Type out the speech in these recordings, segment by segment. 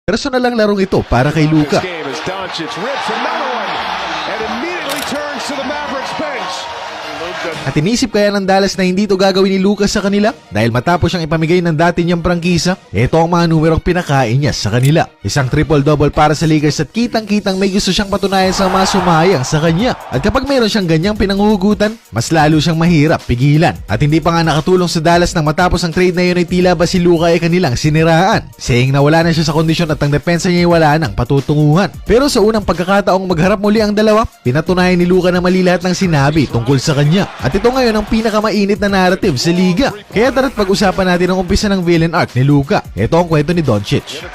Personal lang larong ito para kay Luka. At inisip kaya ng Dallas na hindi ito gagawin ni Lucas sa kanila dahil matapos siyang ipamigay ng dati niyang prangkisa, ito ang mga numerong pinakain niya sa kanila. Isang triple-double para sa Lakers at kitang-kitang may gusto siyang patunayan sa mga sumayang sa kanya. At kapag mayroon siyang ganyang pinanghuhugutan, mas lalo siyang mahirap pigilan. At hindi pa nga nakatulong sa Dallas nang matapos ang trade na yun ay tila ba si Luka ay kanilang siniraan. Saying na wala na siya sa kondisyon at ang depensa niya ay wala nang patutunguhan. Pero sa unang pagkakataong magharap muli ang dalawa, pinatunayan ni Luka na mali lahat ng sinabi tungkol sa kanya. At ito ngayon ang pinakamainit na narrative sa liga. Kaya tara't pag-usapan natin ang umpisa ng villain arc ni Luka. Ito ang kwento ni Doncic.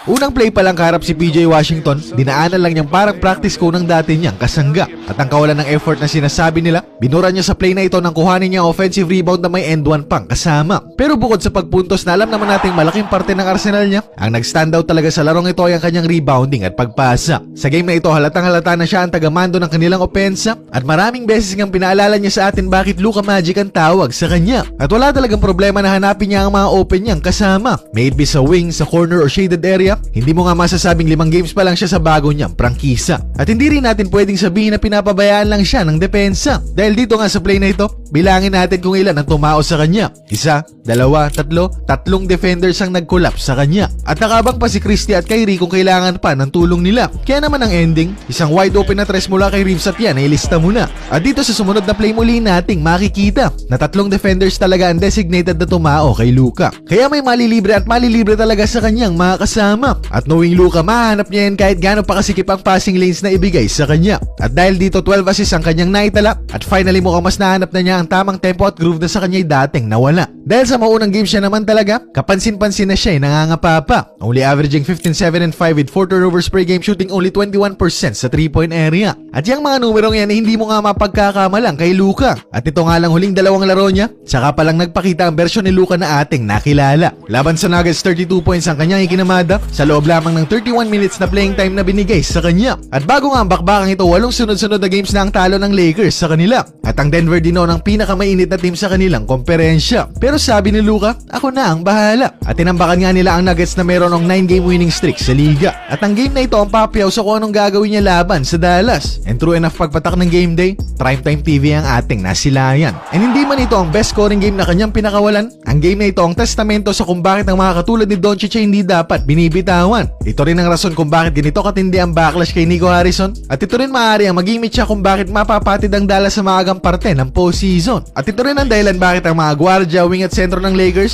Unang play pa lang kaharap si PJ Washington, dinaanan lang niyang parang practice ko ng dati niyang kasangga. At ang kawalan ng effort na sinasabi nila, binura niya sa play na ito nang kuhanin niya offensive rebound na may end one pang kasama. Pero bukod sa pagpuntos na alam naman nating malaking parte ng arsenal niya, ang nag-standout talaga sa larong ito ay ang kanyang rebounding at pagpasa. Sa game na ito halatang halata na siya ang tagamando ng kanilang opensa at maraming beses ngang pinaalala niya sa atin bakit Luka Magic ang tawag sa kanya. At wala talagang problema na hanapin niya ang mga open niyang kasama. May it be sa wing, sa corner or shaded area, hindi mo nga masasabing 5 games pa lang siya sa bago niyang prangkisa. At hindi rin natin pwedeng sabihin na pinapabayaan lang siya ng depensa. Dahil dito nga sa play na ito, bilangin natin kung ilan ang tumao sa kanya. 1, 2, 3, 3 defenders ang nag-collapse sa kanya. At nakabang pa si Christie at Kyrie kung kailangan pa ng tulong nila. Kaya naman ang ending, isang wide open na tres mula kay Reeves at yan ay lista mo na. At dito sa sumunod na play muli nating makikita na 3 defenders talaga ang designated na tumao kay Luka. Kaya may malilibre at malilibre talaga sa kanyang mga kasama. At knowing Luka, mahanap niya yan kahit gaano pa kasikip ang passing lanes na ibigay sa kanya. At dahil dito 12 assists ang kanyang naitala at finally mukhang mas nahanap na niya ang tamang tempo at groove na sa kanya'y dating nawala. Dahil sa maunang game siya naman talaga, kapansin-pansin na siya ay nangangapa pa. Only averaging 15, 7, and 5 with 4 turnovers per game, shooting only 21% sa 3-point area. At yung mga numerong yan hindi mo nga mapagkakamalang kay Luka. At ito nga lang huling 2 laro niya, saka palang nagpakita ang bersyon ni Luka na ating nakilala. Laban sa Nuggets, 32 points ang kanyang ikinamada sa loob lamang ng 31 minutes na playing time na binigay sa kanya. At bago nga ang bakbakang ito, 8 sunod-sunod na games na ang talo ng Lakers sa kanila. At ang Denver din ang pinakamainit na team sa kanilang komperensya. Pero sabi ni Luka, ako na ang bahala. At tinambakan nga nila ang Nuggets na meron ng 9-game winning streak sa liga. At ang game na ito ang papiyaw sa kung anong gagawin niya laban sa Dallas. And true enough, pagpatak ng game day, primetime TV ang ating nasilayan. And hindi man ito ang best scoring game na kanyang pinakawalan, ang game na ito ang testamento sa kung bakit ang mga katulad ni Doncic ay hindi dapat binibitawan. Ito rin ang rason kung bakit ganito katindi ang backlash kay Nico Harrison. At ito rin maaari ang maging mitya kung bakit mapapatid ang Dallas sa maagang parte ng postseason. At ito rin ang dahilan bakit ang mga gwardiya, wing at sentro ng Lakers